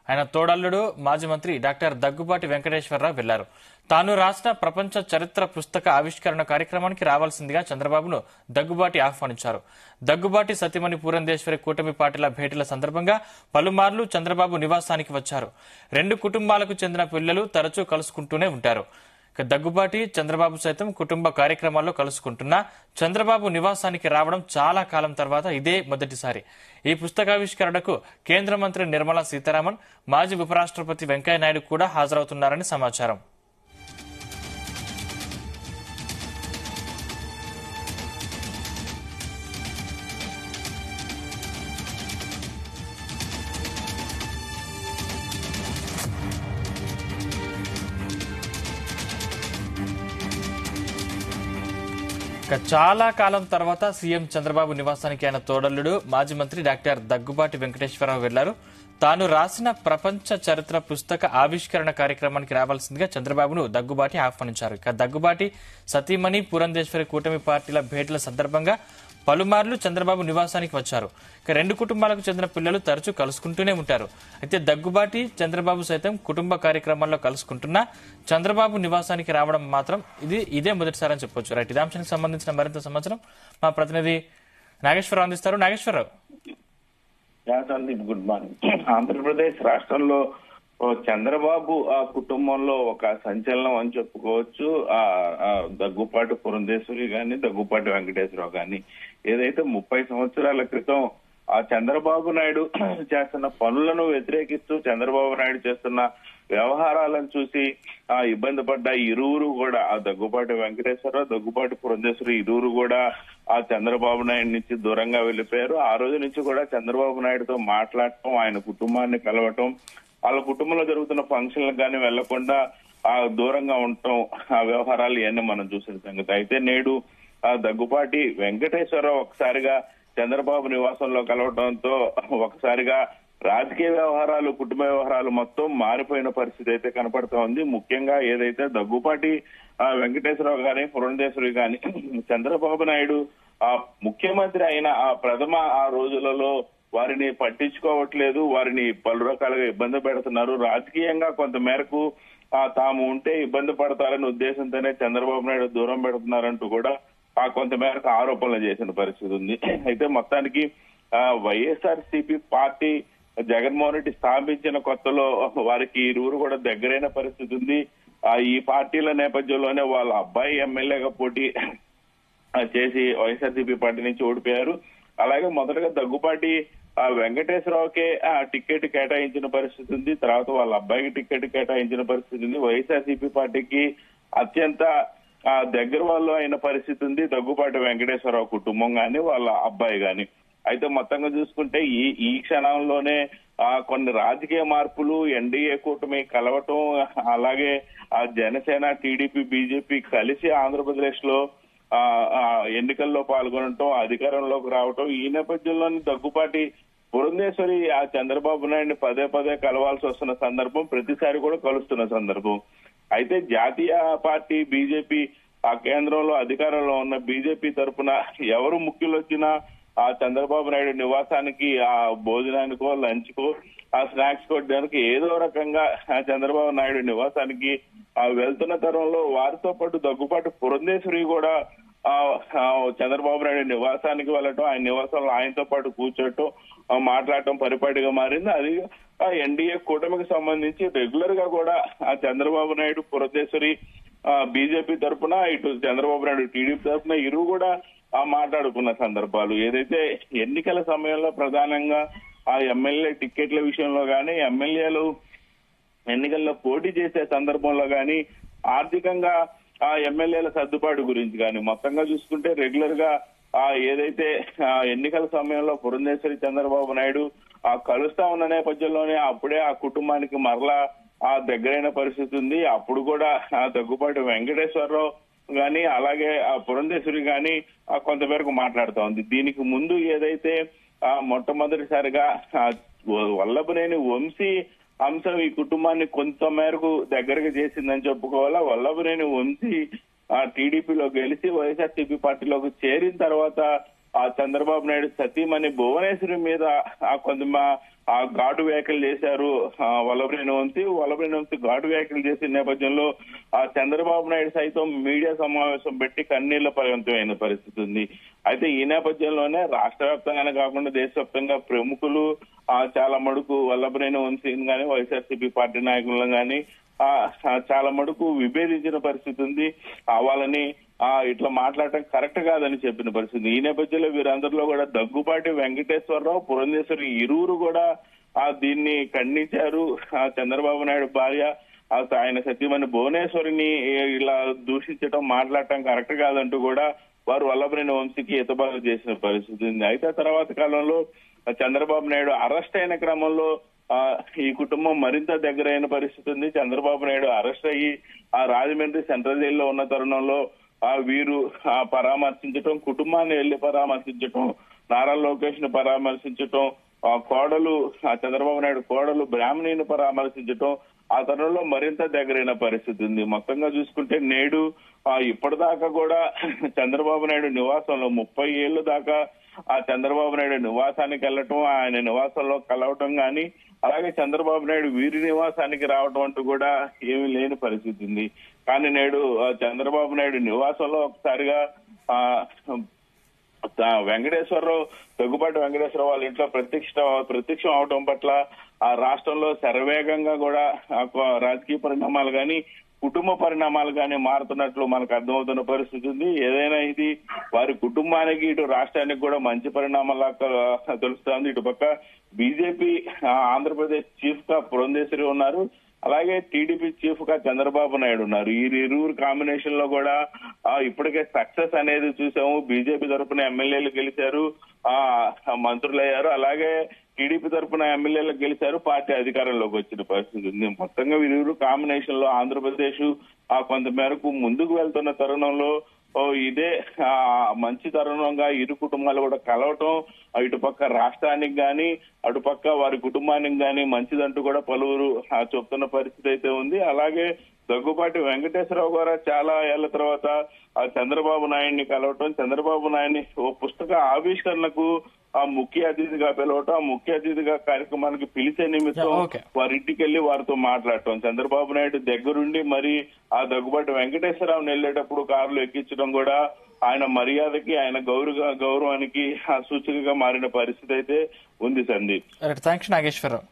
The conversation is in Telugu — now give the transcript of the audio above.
ఆయన తోడల్లుడు మాజీ మంత్రి డాక్టర్ దగ్గుబాటి వెంకటేశ్వరరావు వెళ్లారు. తాను రాసిన ప్రపంచ చరిత్ర పుస్తక ఆవిష్కరణ కార్యక్రమానికి రావాల్సిందిగా చంద్రబాబును దగ్గుబాటి ఆహ్వానించారు. దగ్గుబాటి సతీమణి పురంధేశ్వరి కూటమి పార్టీల భేటీల సందర్భంగా పలుమార్లు చంద్రబాబు నివాసానికి వచ్చారు. రెండు కుటుంబాలకు చెందిన పిల్లలు తరచూ కలుసుకుంటూనే ఉంటారు. దగ్గుబాటి చంద్రబాబు సైతం కుటుంబ కార్యక్రమాల్లో కలుసుకుంటున్నా చంద్రబాబు నివాసానికి రావడం చాలా కాలం తర్వాత ఇదే మొదటిసారి. ఈ పుస్తకావిష్కరణకు కేంద్ర మంత్రి నిర్మలా సీతారామన్, మాజీ ఉపరాష్ట్రపతి వెంకయ్యనాయుడు కూడా హాజరవుతున్నారని సమాచారం. చాలా కాలం తర్వాత సీఎం చంద్రబాబు నివాసానికి ఆయన తోడల్లుడు మాజీ మంత్రి డాక్టర్ దగ్గుబాటి వెంకటేశ్వరరావు వెళ్లారు. తాను రాసిన ప్రపంచ చరిత్ర పుస్తక ఆవిష్కరణ కార్యక్రమానికి రావాల్సిందిగా చంద్రబాబును దగ్గుబాటి ఆహ్వానించారు. దగ్గుబాటి సతీమణి పురంధేశ్వరి కూటమి పార్టీల భేటీల సందర్భంగా పలుమార్లు చంద్రబాబు నివాసానికి వచ్చారు. రెండు కుటుంబాలకు చెందిన పిల్లలు తరచూ కలుసుకుంటూనే ఉంటారు. అయితే దగ్గుబాటి చంద్రబాబు సైతం కుటుంబ కార్యక్రమాల్లో కలుసుకుంటున్నా చంద్రబాబు నివాసానికి రావడం మాత్రం ఇదే మొదటిసారి అని చెప్పొచ్చు. రైట్, ఇదే అంశానికి సంబంధించిన మరింత సమాచారం మా ప్రతినిధి నాగేశ్వరరావు అందిస్తారు. Nageswararao, good morning. ఆంధ్రప్రదేశ్ రాష్ట్రంలో చంద్రబాబు ఆ కుటుంబంలో ఒక సంచలనం అని చెప్పుకోవచ్చు. దగ్గుపాటి పురంధేశ్వరి గాని దగ్గుపాటి వెంకటేశ్వరరావు గాని ఏదైతే 30 సంవత్సరాల క్రితం ఆ చంద్రబాబు నాయుడు చేస్తున్న పనులను వ్యతిరేకిస్తూ చంద్రబాబు నాయుడు చేస్తున్న వ్యవహారాలను చూసి ఆ ఇబ్బంది పడ్డ ఇరువురు కూడా, ఆ దగ్గుపాటి వెంకటేశ్వరరావు దగ్గుపాటి పురంధేశ్వరి ఇరువురు కూడా ఆ చంద్రబాబు నాయుడు నుంచి దూరంగా వెళ్లిపోయారు. ఆ రోజు నుంచి కూడా చంద్రబాబు నాయుడుతో మాట్లాడటం, ఆయన కుటుంబాన్ని కలవటం, వాళ్ళ కుటుంబంలో జరుగుతున్న ఫంక్షన్లకు కానీ వెళ్లకుండా ఆ దూరంగా ఉండటం, ఆ వ్యవహారాలు ఇవన్నీ మనం చూసిన సంగతి. అయితే నేడు ఆ దగ్గుపాటి వెంకటేశ్వరరావు ఒకసారిగా చంద్రబాబు నివాసంలో కలవడంతో ఒకసారిగా రాజకీయ వ్యవహారాలు, కుటుంబ వ్యవహారాలు మొత్తం మారిపోయిన పరిస్థితి అయితే కనపడుతూ ఉంది. ముఖ్యంగా ఏదైతే దగ్గుపాటి వెంకటేశ్వరరావు గాని పురంధేశ్వరి గాని చంద్రబాబు నాయుడు ఆ ముఖ్యమంత్రి అయిన ఆ ప్రథమ ఆ రోజులలో వారిని పట్టించుకోవట్లేదు, వారిని పలు రకాలుగా ఇబ్బంది పెడుతున్నారు. రాజకీయంగా కొంత మేరకు తాము ఉంటే ఇబ్బంది పడతారనే ఉద్దేశంతోనే చంద్రబాబు నాయుడు దూరం పెడుతున్నారంటూ కూడా కొంత మేరకు ఆరోపణలు చేసిన పరిస్థితి ఉంది. అయితే మొత్తానికి వైఎస్ఆర్సీపీ పార్టీ జగన్మోహన్ రెడ్డి స్థాపించిన కొత్తలో వారికి ఇరువురు కూడా దగ్గరైన పరిస్థితి ఉంది. ఈ పార్టీల నేపథ్యంలోనే వాళ్ళ అబ్బాయి ఎమ్మెల్యేగా పోటీ చేసి వైఎస్ఆర్సీపీ పార్టీ నుంచి ఓడిపోయారు. అలాగే మొదటగా దగ్గుపాటి వెంకటేశ్వరరావుకే టికెట్ కేటాయించిన పరిస్థితి ఉంది. తర్వాత వాళ్ళ అబ్బాయికి టికెట్ కేటాయించిన పరిస్థితి ఉంది. వైఎస్ఆర్సీపీ పార్టీకి అత్యంత దగ్గర వాళ్ళు అయిన పరిస్థితి ఉంది దగ్గుపాటి వెంకటేశ్వరరావు కుటుంబం గాని వాళ్ళ అబ్బాయి గాని. అయితే మొత్తంగా చూసుకుంటే ఈ క్షణంలోనే కొన్ని రాజకీయ మార్పులు, ఎన్డీఏ కూటమి కలవటం, అలాగే జనసేన, టీడీపీ, బీజేపీ కలిసి ఆంధ్రప్రదేశ్ లో ఎన్నికల్లో పాల్గొనటం, అధికారంలోకి రావటం, ఈ నేపథ్యంలోని దగ్గుపాటి పురంధేశ్వరి ఆ చంద్రబాబు నాయుడిని పదే పదే కలవాల్సి వస్తున్న సందర్భం, ప్రతిసారి కూడా కలుస్తున్న సందర్భం. అయితే జాతీయ పార్టీ బీజేపీ ఆ కేంద్రంలో అధికారంలో ఉన్న బీజేపీ తరఫున ఎవరు ముఖ్యులు వచ్చినా ఆ చంద్రబాబు నాయుడు నివాసానికి ఆ భోజనానికో, లంచ్కో, ఆ స్నాక్స్ కొట్టడానికి ఏదో రకంగా చంద్రబాబు నాయుడు నివాసానికి వెళ్తున్న తరంలో వారితో పాటు దగ్గుపాటి పురంధేశ్వరి కూడా చంద్రబాబు నాయుడు నివాసానికి వెళ్ళటం, ఆయన నివాసంలో ఆయనతో పాటు కూర్చోటం, మాట్లాడటం పరిపాటిగా మారింది. అది ఎన్డీఏ కూటమికి సంబంధించి రెగ్యులర్ గా కూడా ఆ చంద్రబాబు నాయుడు పురంధేశ్వరి బీజేపీ తరఫున, ఇటు చంద్రబాబు నాయుడు టీడీపీ తరఫున ఇరువు కూడా మాట్లాడుకున్న సందర్భాలు. ఏదైతే ఎన్నికల సమయంలో ప్రధానంగా ఆ ఎమ్మెల్యే టిక్కెట్ల విషయంలో గానీ, ఎమ్మెల్యేలు ఎన్నికల్లో పోటీ చేసే సందర్భంలో గానీ, ఆర్థికంగా ఆ ఎమ్మెల్యేల సర్దుబాటు గురించి కానీ మొత్తంగా చూసుకుంటే రెగ్యులర్ గా ఏదైతే ఎన్నికల సమయంలో పురంధేశ్వరి చంద్రబాబు నాయుడు కలుస్తా ఉన్న నేపథ్యంలోనే అప్పుడే ఆ కుటుంబానికి మరలా దగ్గరైన పరిస్థితి ఉంది. అప్పుడు కూడా దగ్గుపాటి వెంకటేశ్వరరావు గాని అలాగే పురంధేశ్వరి గాని కొంతమేరకు మాట్లాడుతూ ఉంది. దీనికి ముందు ఏదైతే మొట్టమొదటిసారిగా వల్లభనేని వంశీ అంశం ఈ కుటుంబాన్ని కొంత మేరకు దగ్గరగా చేసిందని చెప్పుకోవాలా. వల్లభనేని వంశీ టీడీపీలో గెలిచి వైఎస్ఆర్సీపీ పార్టీలోకి చేరిన తర్వాత ఆ చంద్రబాబు నాయుడు సతీమణి భువనేశ్వరి మీద కొంత ఆ ఘాటు వ్యాఖ్యలు చేశారు వల్లభనేని వంశీ ఘాటు వ్యాఖ్యలు చేసిన నేపథ్యంలో ఆ చంద్రబాబు నాయుడు సైతం మీడియా సమావేశం పెట్టి కన్నీళ్ల పర్యంతమైన పరిస్థితి ఉంది. అయితే ఈ నేపథ్యంలోనే రాష్ట్ర వ్యాప్తంగానే కాకుండా దేశవ్యాప్తంగా ప్రముఖులు చాలా మడుకు వల్లభనేని వంశీని గాని వైఎస్ఆర్సీపీ పార్టీ నాయకులను గాని చాలా మడుకు విభేదించిన పరిస్థితి ఉంది. వాళ్ళని ఇట్లా మాట్లాడటం కరెక్ట్ కాదని చెప్పిన పరిస్థితి. ఈ నేపథ్యంలో వీరందరిలో కూడా దగ్గుబాటి వెంకటేశ్వరరావు, పురంధేశ్వరి ఇరువురు కూడా దీన్ని ఖండించారు. చంద్రబాబు నాయుడు భార్య ఆయన సతీమణి భువనేశ్వరిని ఇలా దూషించడం, మాట్లాడటం కరెక్ట్ కాదంటూ కూడా వారు వల్లభనేని వంశీకి ఎతబాటు చేసిన పరిస్థితి ఉంది. అయితే తర్వాత కాలంలో చంద్రబాబు నాయుడు అరెస్ట్ అయిన క్రమంలో ఈ కుటుంబం మరింత దగ్గరైన పరిస్థితి ఉంది. చంద్రబాబు నాయుడు అరెస్ట్ అయ్యి రాజమండ్రి సెంట్రల్ జైల్లో ఉన్న తరుణంలో వీరు పరామర్శించటం, కుటుంబాన్ని వెళ్లి పరామర్శించటం, నారా లోకేష్ ని పరామర్శించటం, కోడలు చంద్రబాబు నాయుడు కోడలు బ్రాహ్మణిని పరామర్శించటం ఆ తరుణంలో మరింత దగ్గరైన పరిస్థితి ఉంది. మొత్తంగా చూసుకుంటే నేడు ఇప్పటిదాకా కూడా చంద్రబాబు నాయుడు నివాసంలో 30 ఏళ్ల దాకా చంద్రబాబు నాయుడు నివాసానికి వెళ్లటం, ఆయన నివాసంలో కలవటం గాని, అలాగే చంద్రబాబు నాయుడు వీరి నివాసానికి రావటం అంటూ కూడా ఏమీ లేని పరిస్థితి ఉంది. కానీ నేడు చంద్రబాబు నాయుడు నివాసంలో ఒకసారిగా దగ్గుబాటి వెంకటేశ్వరరావు వాళ్ళ ఇంట్లో ప్రత్యక్షం అవడం పట్ల ఆ రాష్ట్రంలో శరవేగంగా కూడా రాజకీయ పరిణామాలు గాని, కుటుంబ పరిణామాలు గాని మారుతున్నట్లు మనకు అర్థమవుతున్న పరిస్థితి ఉంది. ఏదైనా ఇది వారి కుటుంబానికి, ఇటు రాష్ట్రానికి కూడా మంచి పరిణామాలా తెలుస్తోంది. ఇటు పక్క బీజేపీ ఆంధ్రప్రదేశ్ చీఫ్ గా పురంధేశ్వరి ఉన్నారు, అలాగే టీడీపీ చీఫ్ గా చంద్రబాబు నాయుడు ఉన్నారు. ఈ ఇరువురు కాంబినేషన్ లో కూడా ఇప్పటికే సక్సెస్ అనేది చూసాము. బీజేపీ తరఫున ఎమ్మెల్యేలు గెలిచారు, మంత్రులయ్యారు, అలాగే టీడీపీ తరఫున ఎమ్మెల్యేలు గెలిచారు, పార్టీ అధికారంలోకి వచ్చిన పరిస్థితి ఉంది. మొత్తంగా వీరు కాంబినేషన్ లో ఆంధ్రప్రదేశ్ కొంత మేరకు ముందుకు వెళ్తున్న తరుణంలో ఇదే మంచి తరుణంగా ఇరు కుటుంబాలు కూడా కలవటం, ఇటుపక్క రాష్ట్రానికి గాని అటుపక్క వారి కుటుంబానికి గాని మంచిదంటూ కూడా పలువురు చెప్తున్న పరిస్థితి అయితే ఉంది. అలాగే దగ్గుబాటి వెంకటేశ్వరరావు గారు చాలా ఏళ్ల తర్వాత చంద్రబాబు నాయుడిని కలవటం, చంద్రబాబు నాయుడిని ఓ పుస్తక ఆవిష్కరణకు ముఖ్య అతిథిగా పిలవటం, ముఖ్య అతిథిగా కార్యక్రమానికి పిలిచే నిమిత్తం వారింటికి వెళ్లి వారితో మాట్లాడటం, చంద్రబాబు నాయుడు దగ్గరుండి మరి ఆ దగ్గుబాటి వెంకటేశ్వరరావుని వెళ్లేటప్పుడు కారులో ఎక్కించడం కూడా ఆయన మర్యాదకి, ఆయన గౌరవానికి సూచికగా మారిన పరిస్థితి అయితే ఉంది. సందీప్. థాంక్స్ నాగేశ్వరరావు.